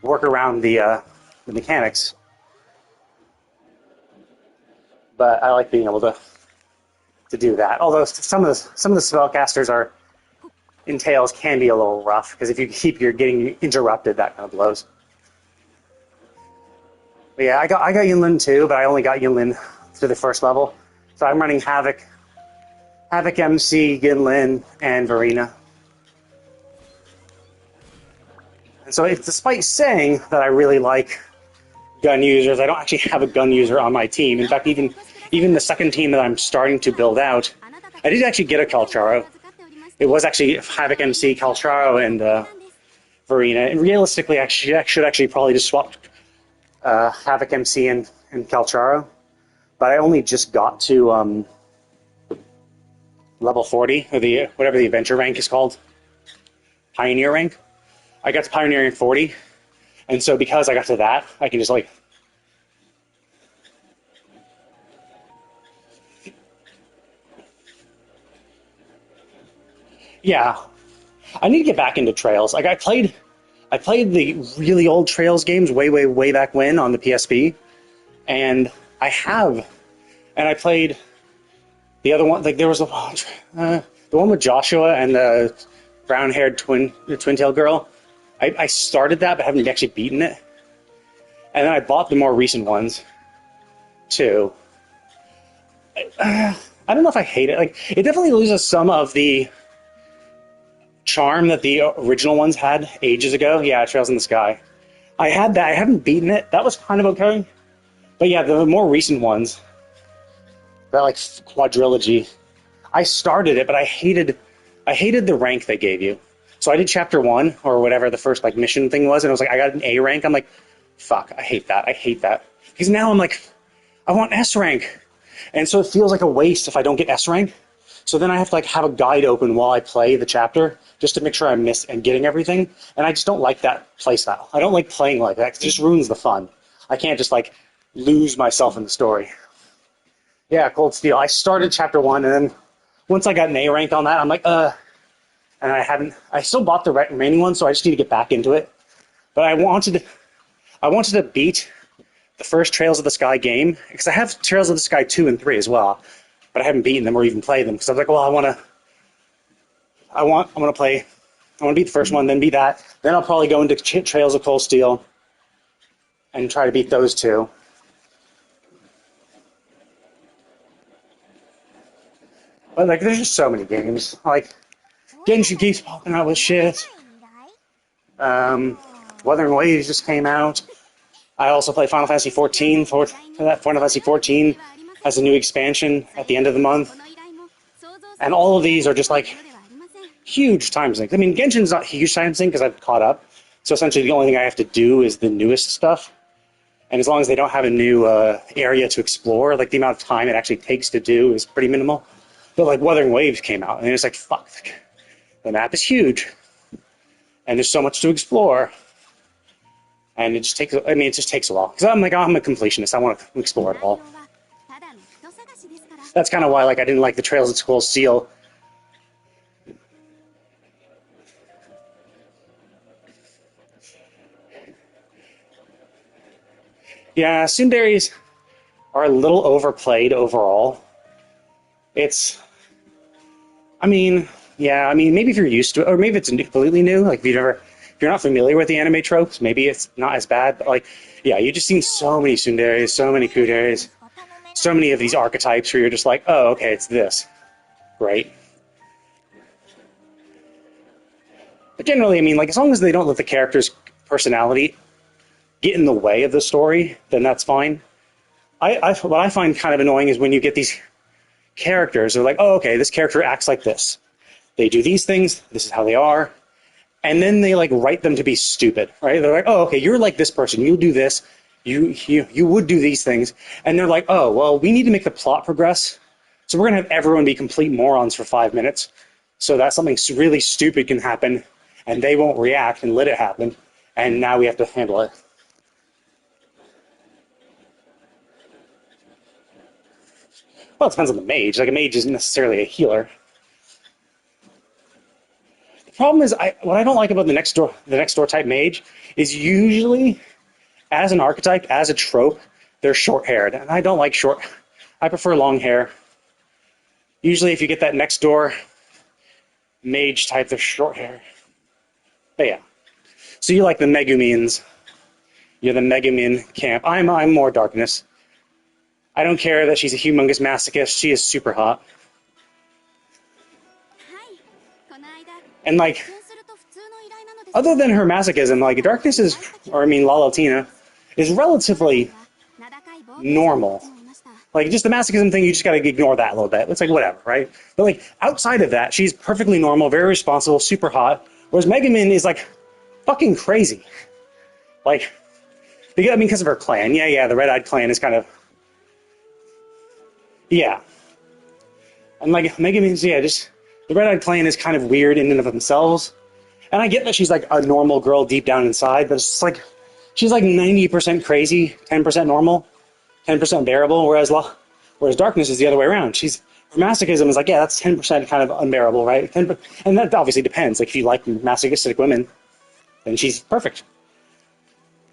work around the mechanics. But I like being able to do that. Although some of the spellcasters are in Tales can be a little rough, because if you keep getting interrupted, that kind of blows. But yeah, I got Yunlin too, but I only got Yunlin to the first level. So I'm running Havoc, MC, Yunlin, and Verena. And so despite saying that I really like gun users, I don't actually have a gun user on my team. In fact, even the second team that I'm starting to build out, I did actually get a Calcharo. It was actually Havoc MC, Calcharo, and Verena. And realistically, I should actually probably just swap Havoc MC and Calcharo. But I only just got to level 40, or whatever the adventure rank is called. Pioneer rank. I got to Pioneer rank 40. And so because I got to that, I can just like... Yeah. I need to get back into Trails. Like I played the really old Trails games way back when on the PSP. And I played the other one, like there was the one with Joshua and the brown-haired twin-tail girl. I started that, but haven't actually beaten it. And then I bought the more recent ones, too. I don't know if I hate it. Like, it definitely loses some of the charm that the original ones had ages ago. Yeah, Trails in the Sky. I had that. I haven't beaten it. That was kind of okay. But yeah, the more recent ones, that like quadrilogy, I started it, but I hated the rank they gave you. So I did chapter 1 or whatever the first like mission thing was, and I was like, I got an A rank. I'm like, fuck, I hate that. I hate that. Because now I'm like, I want S rank. And so it feels like a waste if I don't get S rank. So then I have to like have a guide open while I play the chapter just to make sure I miss and getting everything. And I just don't like that playstyle. I don't like playing like that. It just ruins the fun. I can't just like lose myself in the story. Yeah, Cold Steel. I started chapter 1, and then once I got an A rank on that, I'm like, and I still bought the remaining one, so I just need to get back into it. But I wanted to beat the first Trails of the Sky game, because I have Trails of the Sky 2 and 3 as well, but I haven't beaten them or even played them, because I was like, well, I want to beat the first one, then beat that, then I'll probably go into Trails of Cold Steel and try to beat those two. But like, there's just so many games. Like, Genshin keeps popping out with shit. Wuthering Waves just came out. I also play Final Fantasy 14 for that. Final Fantasy 14 has a new expansion at the end of the month. And all of these are just like huge time sinks. I mean, Genshin's not huge time sink because I've caught up. So essentially the only thing I have to do is the newest stuff. And as long as they don't have a new area to explore, like the amount of time it actually takes to do is pretty minimal. But like Wuthering Waves came out, and it's like, fuck, the map is huge, and there's so much to explore, and it just takes a while. Because I'm a completionist. I want to explore it all. That's kind of why like I didn't like the Trails of Cold Steel. Yeah, Tsunderes are a little overplayed overall. Maybe if you're used to it, or maybe it's completely new, like if you're not familiar with the anime tropes, maybe it's not as bad, but like, yeah, you've just seen so many Tsunderes, so many Kuderes, so many of these archetypes where you're just like, oh, okay, it's this. Right? But generally, I mean, like, as long as they don't let the character's personality get in the way of the story, then that's fine. What I find kind of annoying is when you get these characters, they're like, oh, okay, this character acts like this. They do these things, this is how they are, and then they like write them to be stupid, right? They're like, oh, okay, you're like this person, you'll do this, you would do these things, and they're like, oh, well, we need to make the plot progress, so we're gonna have everyone be complete morons for 5 minutes, so that something really stupid can happen, and they won't react and let it happen, and now we have to handle it. Well, it depends on the mage. Like, a mage isn't necessarily a healer. The problem is, what I don't like about the next door type mage is usually, as an archetype, as a trope, they're short-haired, and I don't like short. I prefer long hair. Usually, if you get that next door mage type, they're short hair. But yeah, so you like the Megumins. You're the Megumin camp. I'm more darkness. I don't care that she's a humongous masochist. She is super hot. And like, other than her masochism, like Darkness is, Lalatina is relatively normal. Like, just the masochism thing, you just gotta ignore that a little bit. It's like, whatever, right? But like, outside of that, she's perfectly normal, very responsible, super hot. Whereas Megumin is like, fucking crazy. Like, because of her clan. Yeah, the Red-Eyed clan is kind of, yeah. And like, Megumin's, just, the Red-Eyed clan is kind of weird in and of themselves. And I get that she's like a normal girl deep down inside, but it's just like, she's like 90% crazy, 10% normal, 10% bearable, whereas Darkness is the other way around. Her masochism is like, yeah, that's 10% kind of unbearable, right? And that obviously depends. Like, if you like masochistic women, then she's perfect.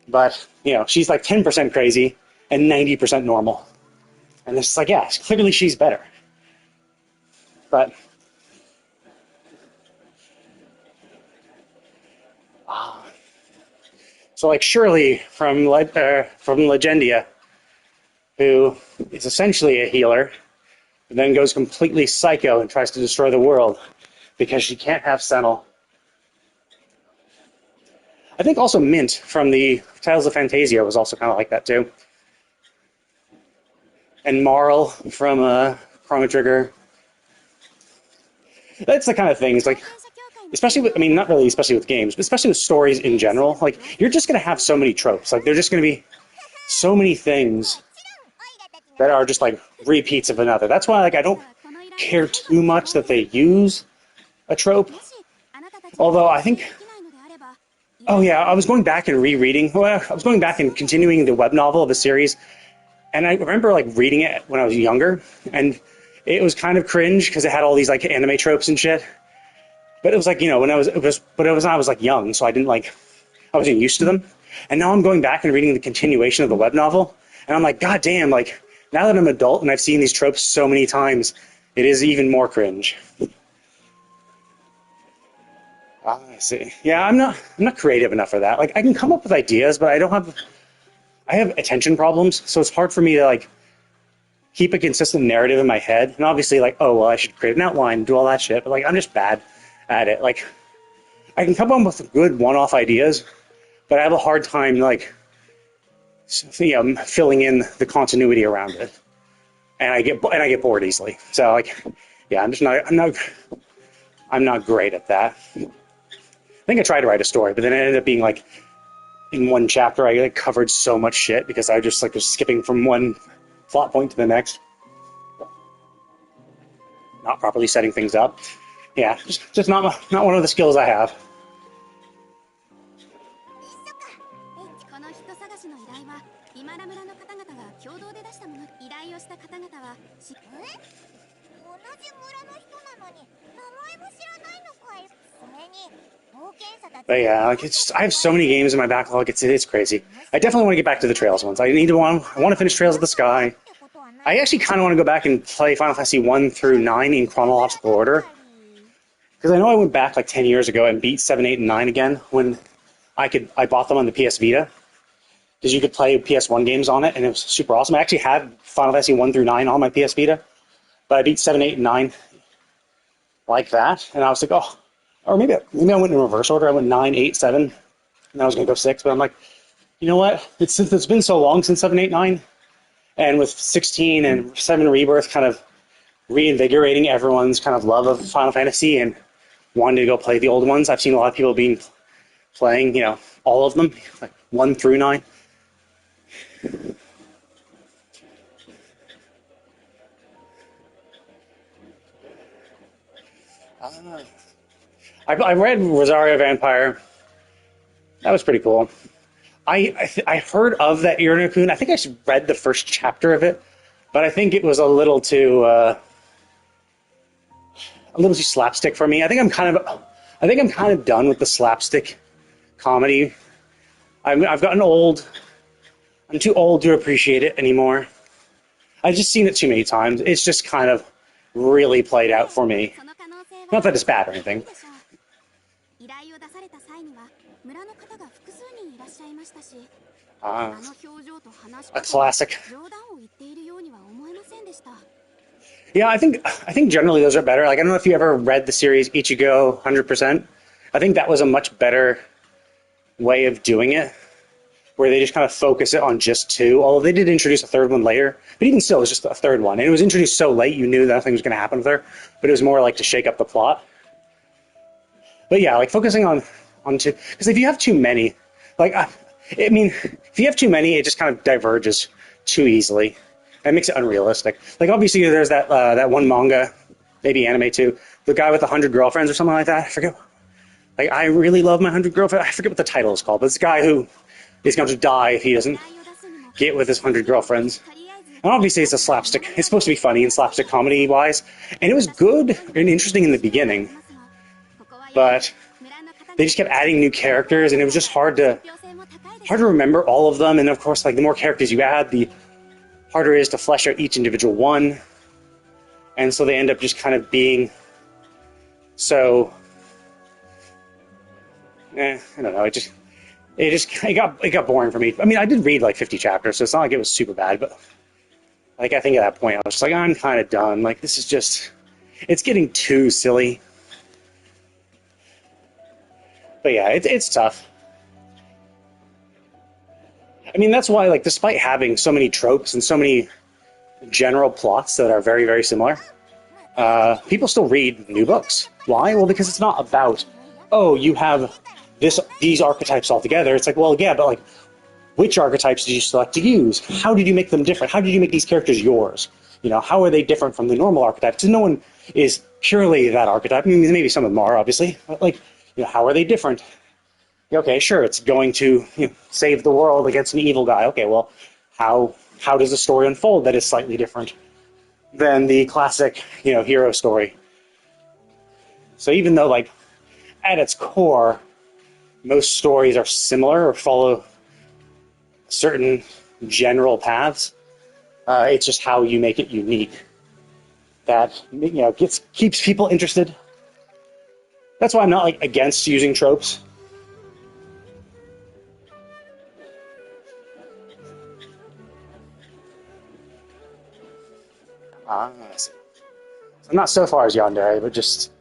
But, she's like 10% crazy and 90% normal. And it's like, yeah, clearly she's better. But, So like Shirley from Legendia, who is essentially a healer, but then goes completely psycho and tries to destroy the world because she can't have Sentinel. I think also Mint from the Tales of Phantasia was also kind of like that too. And Marl from Chrono Trigger. That's the kind of thing. It's like, especially with, I mean, not really especially with games, but especially with stories in general. Like, you're just going to have so many tropes. Like, there's just going to be so many things that are just like repeats of another. That's why, like, I don't care too much that they use a trope. Although I think, oh yeah, I was going back and rereading. Well, I was going back and continuing the web novel of the series, and I remember like reading it when I was younger, and it was kind of cringe because it had all these like anime tropes and shit. But it was like, you know, when I was like young, so I wasn't used to them. And now I'm going back and reading the continuation of the web novel, and I'm like, God damn, like now that I'm an adult and I've seen these tropes so many times, it is even more cringe. I see. Yeah, I'm not creative enough for that. Like, I can come up with ideas, but I have attention problems, so it's hard for me to like keep a consistent narrative in my head. And obviously, like, oh well, I should create an outline, do all that shit. But like, I'm just bad at it. Like, I can come up with good one-off ideas, but I have a hard time like, you know, filling in the continuity around it, and I get bored easily. So like, yeah, I'm not great at that. I think I tried to write a story, but then it ended up being like, in one chapter, I like covered so much shit because I just like was skipping from one plot point to the next, not properly setting things up. Yeah, just not one of the skills I have. But yeah, like I have so many games in my backlog. It's crazy. I definitely want to get back to the Trails ones. I want to finish Trails of the Sky. I actually kind of want to go back and play Final Fantasy 1 through 9 in chronological order, because I know I went back like 10 years ago and beat 7, 8, and 9 again when I bought them on the PS Vita, because you could play PS1 games on it, and it was super awesome. I actually had Final Fantasy 1 through 9 on my PS Vita, but I beat 7, 8, and 9 like that, and I was like, oh. Or maybe I went in reverse order. I went 9, 8, 7, and I was going to go 6. But I'm like, you know what? It's been so long since 7, 8, 9. And with 16 and 7 Rebirth kind of reinvigorating everyone's kind of love of Final Fantasy and wanting to go play the old ones, I've seen a lot of people playing, you know, all of them, like 1 through 9. I read Rosario Vampire. That was pretty cool. I heard of that Ironokun. I think I read the first chapter of it, but I think it was a little too slapstick for me. I think I'm kind of done with the slapstick comedy. I've gotten old. I'm too old to appreciate it anymore. I've just seen it too many times. It's just kind of really played out for me. Not that it's bad or anything. A classic. Yeah, I think generally those are better. Like, I don't know if you ever read the series Ichigo 100%. I think that was a much better way of doing it, where they just kind of focus it on just 2. Although they did introduce a 3rd one later, but even still, it was just a 3rd one, and it was introduced so late you knew that nothing was going to happen with her. But it was more like to shake up the plot. But yeah, like focusing on 2, because if you have too many, like if you have too many, it just kind of diverges too easily. It makes it unrealistic. Like, obviously, there's that one manga, maybe anime too, the guy with 100 girlfriends or something like that. I forget. Like, I really love my 100 girlfriends. I forget what the title is called, but it's a guy who is going to die if he doesn't get with his 100 girlfriends. And obviously, it's a slapstick. It's supposed to be funny and slapstick comedy-wise, and it was good and interesting in the beginning, but they just kept adding new characters, and it was just hard to remember all of them. And of course, like, the more characters you add, the harder it is to flesh out each individual one. And so they end up just kind of being so, I don't know, it it got boring for me. I mean, I did read like 50 chapters, so it's not like it was super bad, but like I think at that point I was just like, I'm kind of done. Like this is just, it's getting too silly. But yeah, it's tough. I mean, that's why, like, despite having so many tropes and so many general plots that are very, very similar, people still read new books. Why? Well, because it's not about, oh, you have these archetypes all together. It's like, well, yeah, but like, which archetypes did you select to use? How did you make them different? How did you make these characters yours? You know, how are they different from the normal archetypes? And no one is purely that archetype. I mean, maybe some of them are, obviously, but like, you know, how are they different? Okay, sure, it's going to, you know, save the world against an evil guy. Okay, well, how does the story unfold that is slightly different than the classic, you know, hero story? So even though, like, at its core, most stories are similar or follow certain general paths, it's just how you make it unique that, you know, keeps people interested. That's why I'm not like against using tropes. Let's see. I'm not so far as Yandere, but just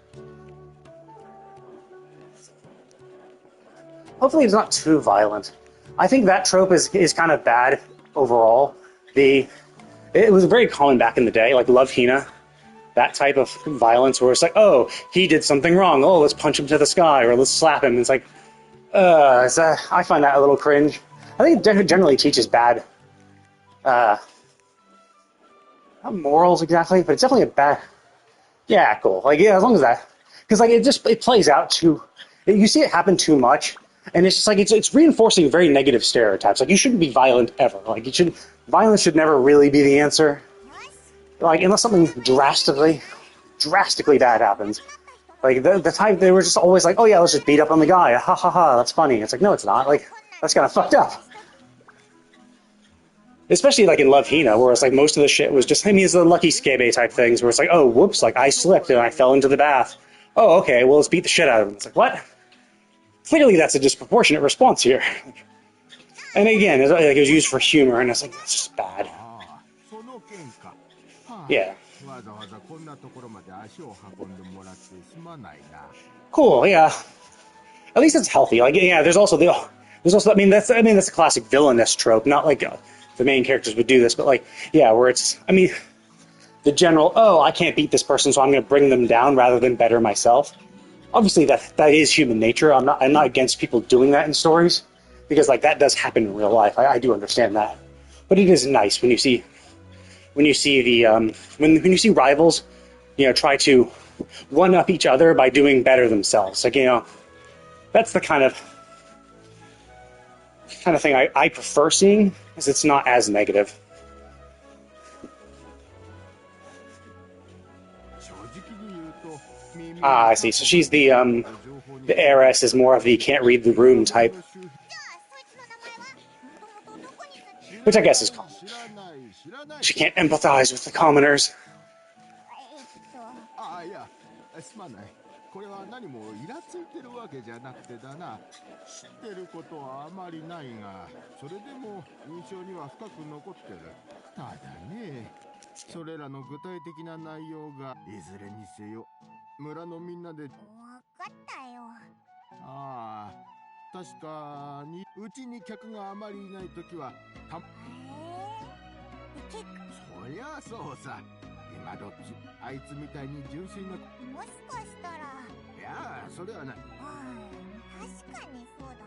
hopefully it's not too violent. I think that trope is kind of bad overall. It was very common back in the day, like Love Hina, that type of violence where it's like, oh, he did something wrong. Oh, let's punch him to the sky or let's slap him. It's like, I find that a little cringe. I think it generally teaches bad, not morals exactly, but it's definitely a bad. Yeah, cool. Like, yeah, as long as that, because like it plays out too. You see it happen too much, and it's just like it's reinforcing very negative stereotypes. Like you shouldn't be violent ever. Like violence should never really be the answer. Like unless something drastically bad happens. Like the type they were just always like, oh yeah, let's just beat up on the guy. Ha ha ha, that's funny. It's like no, it's not. Like that's kind of fucked up. Especially like in Love Hina, where it's like most of the shit was just, I mean, it's the lucky Skebe type things where it's like, oh, whoops, like I slipped and I fell into the bath. Oh, okay, well, let's beat the shit out of him. It's like, what? Clearly that's a disproportionate response here. And again, it was used for humor, and it's like, that's just bad. Yeah. Cool, yeah. At least it's healthy. Like, yeah, there's also, I mean, that's a classic villainous trope, not like the main characters would do this, but like, yeah, where it's, I mean, the general, oh, I can't beat this person, so I'm going to bring them down rather than better myself. Obviously, that is human nature. I'm not against people doing that in stories, because like that does happen in real life. I do understand that, but it is nice when you see the when you see rivals, you know, try to one up each other by doing better themselves. Like, you know, that's the kind of thing I prefer seeing, because it's not as negative. I see. So she's the heiress is more of the can't read the room type, which I guess is common. She can't empathize with the commoners. すまない。これは何もイラついてるわけじゃなくてだな。知ってることはあまりないが、それでも印象には深く残ってる。ただね、それらの具体的な内容がいずれにせよ村のみんなで。わかったよ。ああ、確かにうちに客があまりいないときはそりゃそうさ。今どっちあいつみたいに純粋な。もしかしたら。いやそれはない。確かにそうだな。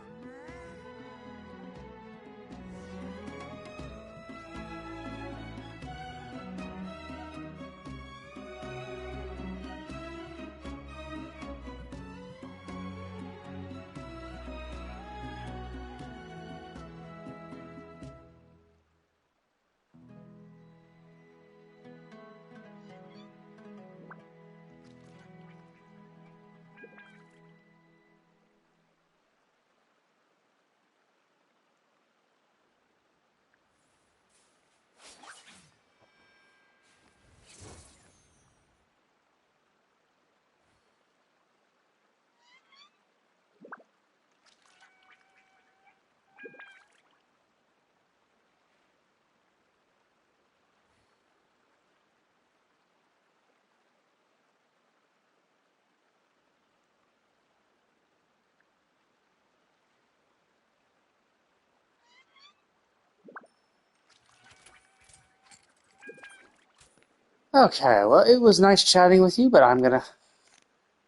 Okay, well, it was nice chatting with you, but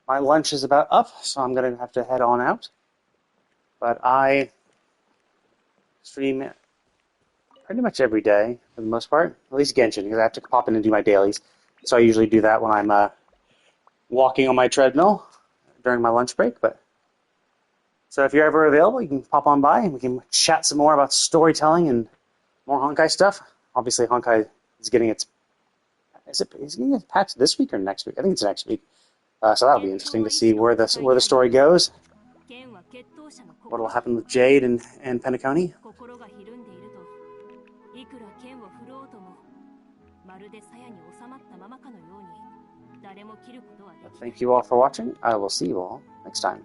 my lunch is about up, so I'm gonna have to head on out. But I stream pretty much every day for the most part, at least Genshin, because I have to pop in and do my dailies. So I usually do that when I'm walking on my treadmill during my lunch break. But so if you're ever available, you can pop on by and we can chat some more about storytelling and more Honkai stuff. Obviously, Honkai is getting its patch this week or next week? I think it's next week. So that'll be interesting to see where the story goes. What will happen with Jade and Penacony. Thank you all for watching. I will see you all next time.